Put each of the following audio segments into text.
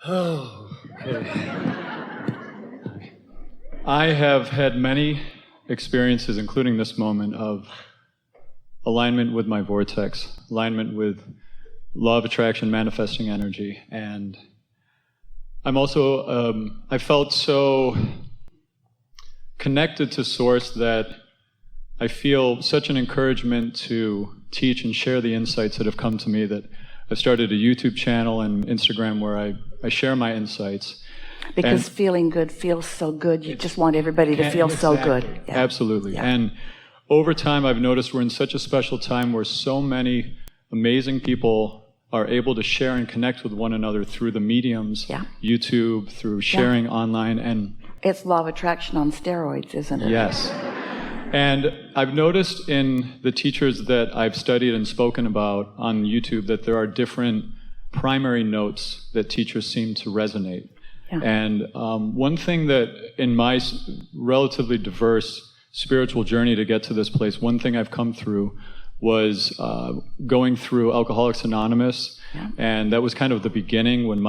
Oh, okay. I have had many experiences, including this moment, of alignment with my vortex, alignment with law of attraction, manifesting energy. And I'm also, I felt so connected to Source that I feel such an encouragement to teach and share the insights that have come to me that I've started a YouTube channel and Instagram where I share my insights. Because feeling good feels so good. You just want everybody to feel so good. Yeah. Absolutely. Yeah. And over time, I've noticed we're in such a special time where so many amazing people are able to share and connect with one another through the mediums, YouTube, through sharing online. And it's law of attraction on steroids, isn't it? Yes. And I've noticed in the teachers that I've studied and spoken about on YouTube that there are different primary notes that teachers seem to resonate. Yeah. And one thing that in my relatively diverse spiritual journey to get to this place, one thing I've come through was going through Alcoholics Anonymous. Yeah. And that was kind of the beginning when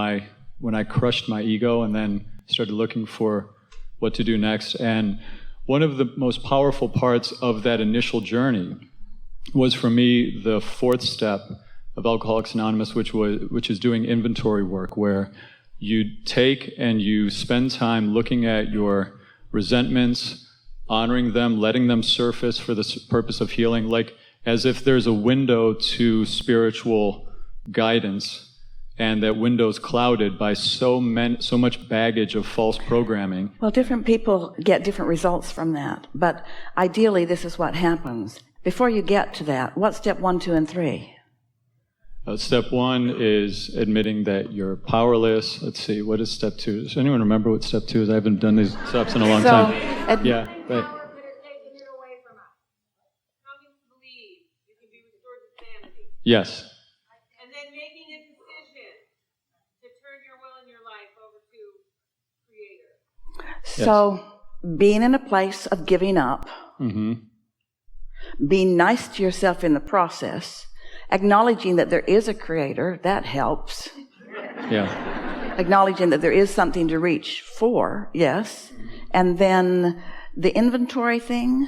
I crushed my ego and then started looking for what to do next. And one of the most powerful parts of that initial journey was, for me, the fourth step of Alcoholics Anonymous, which is doing inventory work, where you take and you spend time looking at your resentments, honoring them, letting them surface for the purpose of healing, like as if there's a window to spiritual guidance, and that window's clouded by so much baggage of false programming. Well, different people get different results from that, but ideally this is what happens. Before you get to that, what's step 1, 2, and 3? Step 1 is admitting that you're powerless. Let's see, what is step 2? Does anyone remember what step 2 is? I haven't done these steps in a long time. Yeah, right. Yes. And then making a decision to turn your will and your life over to Creator. So, being in a place of giving up, being nice to yourself in the process, acknowledging that there is a Creator, that helps. Yeah. Acknowledging that there is something to reach for, yes. And then the inventory thing,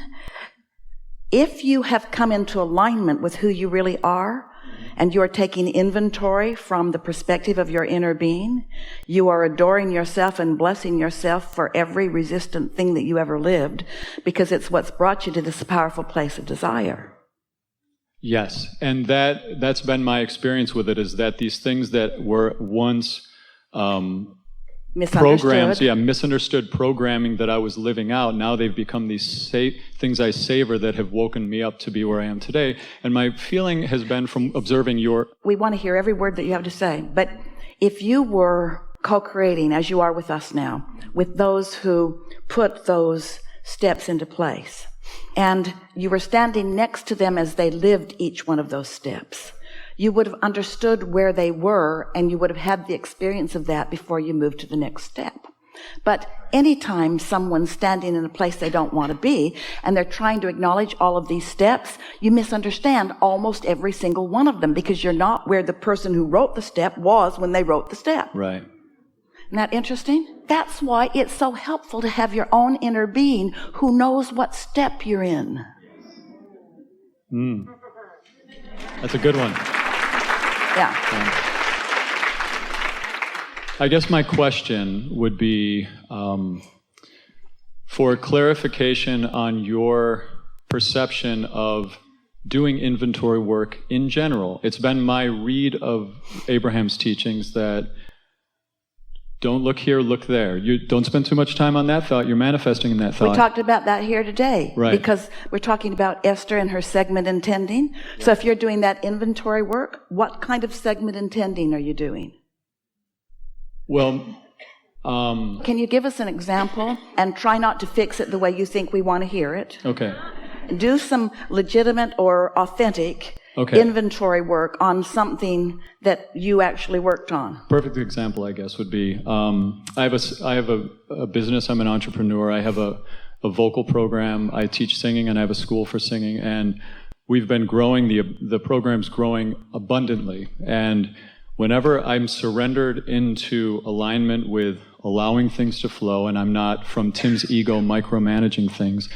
if you have come into alignment with who you really are, and you are taking inventory from the perspective of your inner being, you are adoring yourself and blessing yourself for every resistant thing that you ever lived, because it's what's brought you to this powerful place of desire. Yes, and that's been my experience with it, is that these things that were once misunderstood programming that I was living out, now they've become these things I savor that have woken me up to be where I am today. And my feeling has been from observing We want to hear every word that you have to say, but if you were co-creating, as you are with us now, with those who put those steps into place, and you were standing next to them as they lived each one of those steps, you would have understood where they were, and you would have had the experience of that before you moved to the next step. But anytime someone's standing in a place they don't want to be, and they're trying to acknowledge all of these steps, you misunderstand almost every single one of them, because you're not where the person who wrote the step was when they wrote the step. Right. Isn't that interesting? That's why it's so helpful to have your own inner being who knows what step you're in. That's a good one. Yeah. I guess my question would be for clarification on your perception of doing inventory work in general. It's been my read of Abraham's teachings that don't look here, look there. You don't spend too much time on that thought. You're manifesting in that thought. We talked about that here today. Right. Because we're talking about Esther and her segment intending. So if you're doing that inventory work, what kind of segment intending are you doing? Well, can you give us an example and try not to fix it the way you think we want to hear it? Okay. Do some legitimate or authentic inventory work on something that you actually worked on. Perfect example, I guess, would be I have a business. I'm an entrepreneur. I have a vocal program. I teach singing, and I have a school for singing. And we've been growing. The program's growing abundantly. And whenever I'm surrendered into alignment with allowing things to flow, and I'm not from Tim's ego micromanaging things,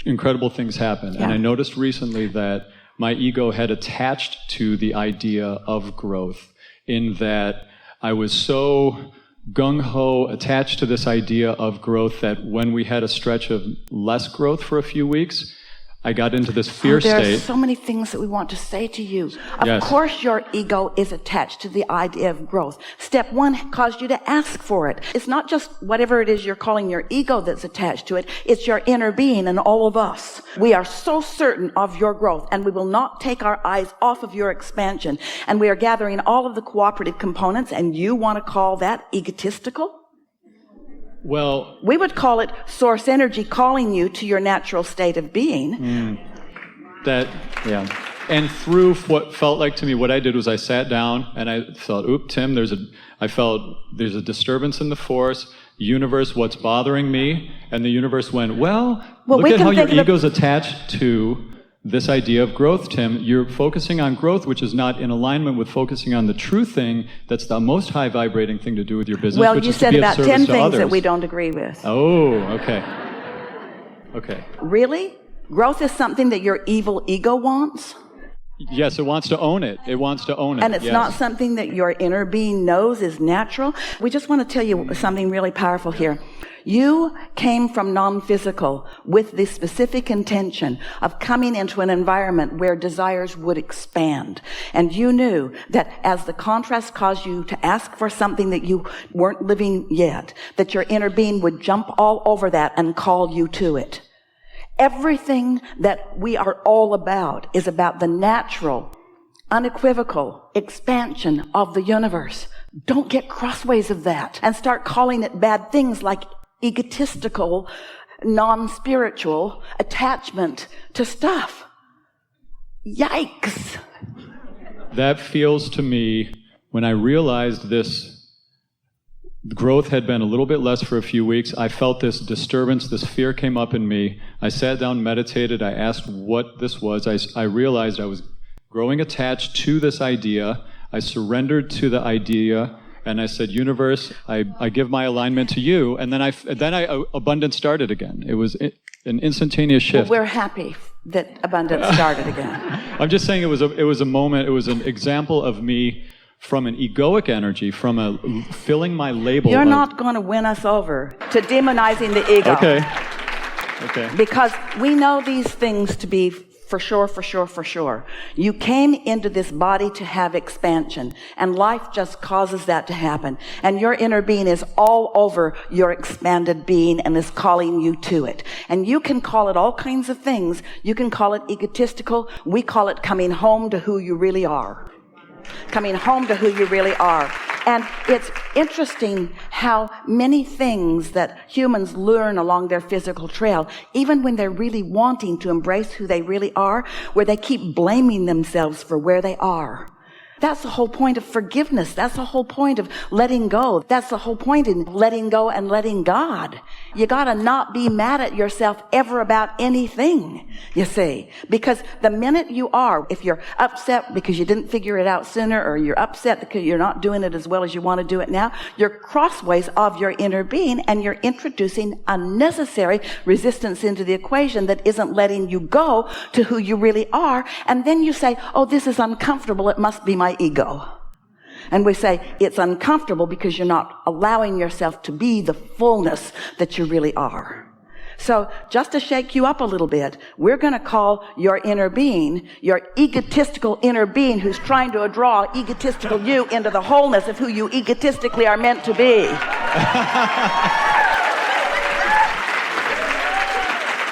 incredible things happen. Yeah. And I noticed recently that my ego had attached to the idea of growth, in that I was so gung-ho attached to this idea of growth that when we had a stretch of less growth for a few weeks, I got into this fear There state. are so many things that we want to say to you. Of Yes. course your ego is attached to the idea of growth. Step one caused you to ask for it. It's not just whatever it is you're calling your ego that's attached to it. It's your inner being and all of us. We are so certain of your growth, and we will not take our eyes off of your expansion. And we are gathering all of the cooperative components, and you want to call that egotistical? Well, We would call it source energy calling you to your natural state of being. yeah. And through what felt like to me, what I did was I sat down and I thought, Tim, I felt there's a disturbance in the force, universe, what's bothering me? And the universe went, look we at can how your think of ego's attached to this idea of growth, Tim. You're focusing on growth, which is not in alignment with focusing on the true thing that's the most high vibrating thing to do with your business, Well, which you is to said be of about service 10 to things others. that we don't agree with. Oh, okay. Okay. Really? Growth is something that your evil ego wants? Yes, it wants to own it. It wants to own it. And it's yes. not something that your inner being knows is natural? We just want to tell you something really powerful here. You came from non-physical with the specific intention of coming into an environment where desires would expand. And you knew that as the contrast caused you to ask for something that you weren't living yet, that your inner being would jump all over that and call you to it. Everything that we are all about is about the natural, unequivocal expansion of the universe. Don't get crossways of that and start calling it bad things like egotistical, non-spiritual attachment to stuff. Yikes. That feels to me, when I realized this growth had been a little bit less for a few weeks, I felt this disturbance, this fear came up in me. I sat down, meditated, I asked what this was. I realized I was growing attached to this idea. I surrendered to the idea, and I said, universe, I give my alignment to you. And then abundance started again. It was an instantaneous shift. Well, we're happy that abundance started again. I'm just saying it was a moment, it was an example of me from an egoic energy, from filling my label. You're not going to win us over to demonizing the ego. Okay. Because we know these things to be for sure. You came into this body to have expansion, and life just causes that to happen. And your inner being is all over your expanded being and is calling you to it. And you can call it all kinds of things. You can call it egotistical. We call it coming home to who you really are. Coming home to who you really are. And it's interesting how many things that humans learn along their physical trail, even when they're really wanting to embrace who they really are, where they keep blaming themselves for where they are. That's the whole point of forgiveness. That's the whole point of letting go. That's the whole point in letting go and letting God. You gotta not be mad at yourself ever about anything, you see. Because the minute you are, if you're upset because you didn't figure it out sooner, or you're upset because you're not doing it as well as you want to do it now, you're crossways of your inner being, and you're introducing unnecessary resistance into the equation that isn't letting you go to who you really are. And then you say, oh, this is uncomfortable. It must be my ego. And we say it's uncomfortable because you're not allowing yourself to be the fullness that you really are. So just to shake you up a little bit, we're going to call your inner being, your egotistical inner being who's trying to draw egotistical you into the wholeness of who you egotistically are meant to be.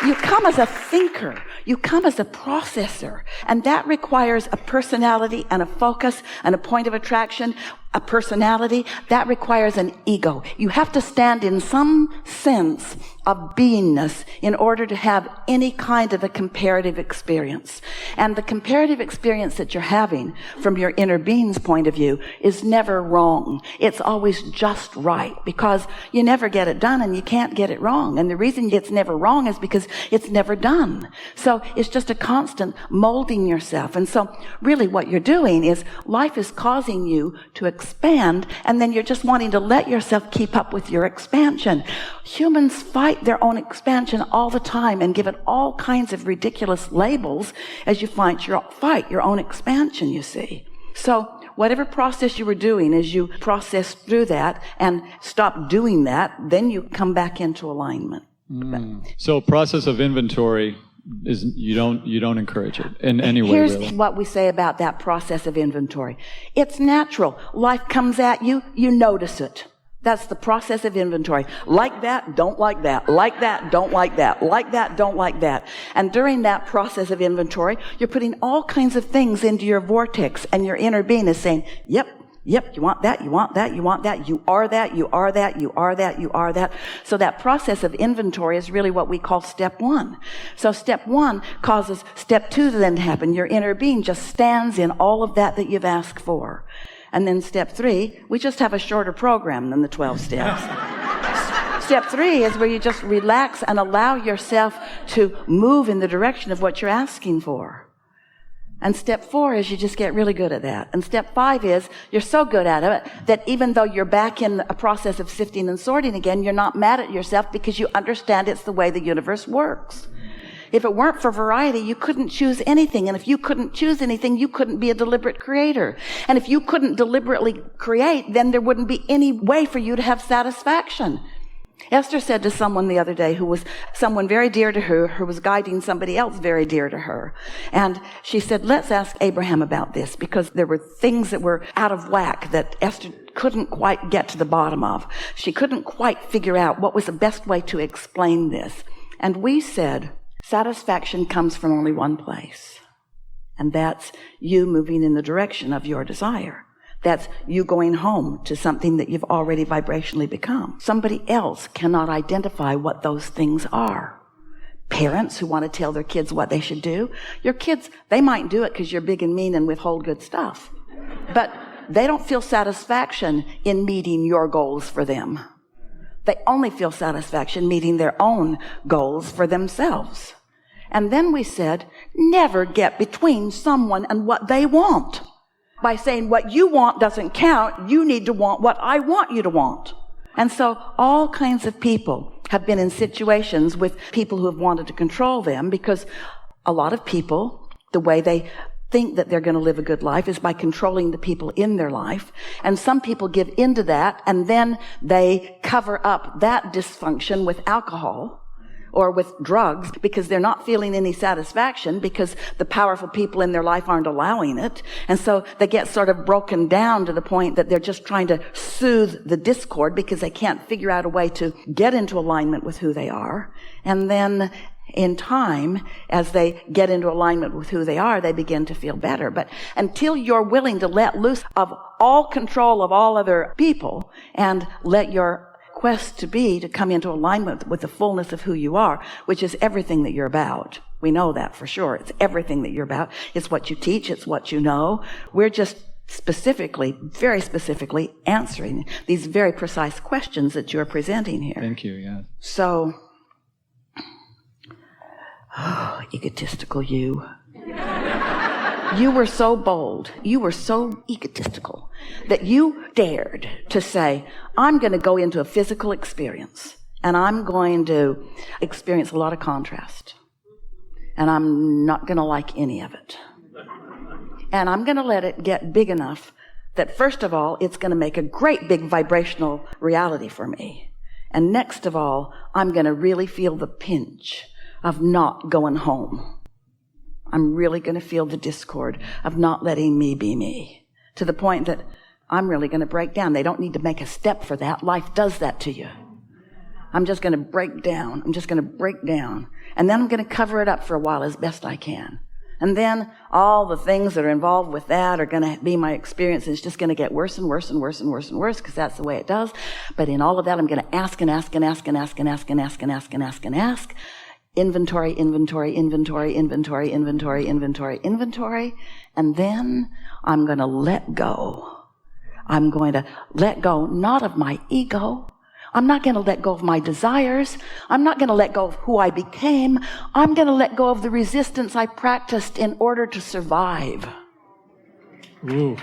You come as a thinker. You come as a processor. And that requires a personality and a focus and a point of attraction, a personality. That requires an ego. You have to stand in some sense of beingness in order to have any kind of a comparative experience. And the comparative experience that you're having from your inner being's point of view is never wrong. It's always just right, because you never get it done and you can't get it wrong. And the reason it's never wrong is because it's never done. So it's just a constant molding yourself. And so really what you're doing is life is causing you to expand, and then you're just wanting to let yourself keep up with your expansion. Humans fight their own expansion all the time and give it all kinds of ridiculous labels as you fight your own expansion, you see. So whatever process you were doing, as you process through that and stop doing that, then you come back into alignment. So process of inventory is you don't encourage it in any way. Here's really. what we say about that process of inventory. It's natural. Life comes at you, you notice it. That's the process of inventory. Like that, don't like that. Like that, don't like that. Like that, don't like that. And during that process of inventory, you're putting all kinds of things into your vortex, and your inner being is saying, yep, you want that, you want that, you want that, you are that, you are that, you are that, you are that. So that process of inventory is really what we call step one. So step one causes step two to then happen. Your inner being just stands in all of that you've asked for. And then step three, we just have a shorter program than the 12 steps. Step three is where you just relax and allow yourself to move in the direction of what you're asking for. And step four is you just get really good at that. And step five is you're so good at it that even though you're back in a process of sifting and sorting again, you're not mad at yourself because you understand it's the way the universe works. If it weren't for variety, you couldn't choose anything. And if you couldn't choose anything, you couldn't be a deliberate creator. And if you couldn't deliberately create, then there wouldn't be any way for you to have satisfaction. Esther said to someone the other day who was someone very dear to her, who was guiding somebody else very dear to her. And she said, let's ask Abraham about this, because there were things that were out of whack that Esther couldn't quite get to the bottom of. She couldn't quite figure out what was the best way to explain this. And we said, satisfaction comes from only one place. And that's you moving in the direction of your desire. That's you going home to something that you've already vibrationally become. Somebody else cannot identify what those things are. Parents who want to tell their kids what they should do, your kids, they might do it because you're big and mean and withhold good stuff. But they don't feel satisfaction in meeting your goals for them. They only feel satisfaction meeting their own goals for themselves. And then we said, never get between someone and what they want. By saying what you want doesn't count, you need to want what I want you to want. And so all kinds of people have been in situations with people who have wanted to control them, because a lot of people, the way they think that they're going to live a good life is by controlling the people in their life. And some people give into that, and then they cover up that dysfunction with alcohol or with drugs, because they're not feeling any satisfaction because the powerful people in their life aren't allowing it. And so they get sort of broken down to the point that they're just trying to soothe the discord because they can't figure out a way to get into alignment with who they are. And then in time, as they get into alignment with who they are, they begin to feel better. But until you're willing to let loose of all control of all other people and let your quest to come into alignment with the fullness of who you are, which is everything that you're about. We know that for sure. It's everything that you're about. It's what you teach. It's what you know. We're just very specifically answering these very precise questions that you're presenting here. Thank you, yeah. So, egotistical you. You were so bold, you were so egotistical that you dared to say, I'm going to go into a physical experience and I'm going to experience a lot of contrast. And I'm not going to like any of it. And I'm going to let it get big enough that first of all, it's going to make a great big vibrational reality for me. And next of all, I'm going to really feel the pinch of not going home. I'm really going to feel the discord of not letting me be me, to the point that I'm really going to break down. They don't need to make a step for that. Life does that to you. I'm just going to break down. I'm just going to break down. And then I'm going to cover it up for a while as best I can. And then all the things that are involved with that are going to be my experience. It's just going to get worse and worse and worse and worse and worse, because that's the way it does. But in all of that, I'm going to ask and ask and ask and ask and ask and ask and ask and ask and ask. Inventory, inventory, inventory, inventory, inventory, inventory, inventory. And then I'm going to let go. I'm going to let go, not of my ego. I'm not going to let go of my desires. I'm not going to let go of who I became. I'm going to let go of the resistance I practiced in order to survive. Ooh.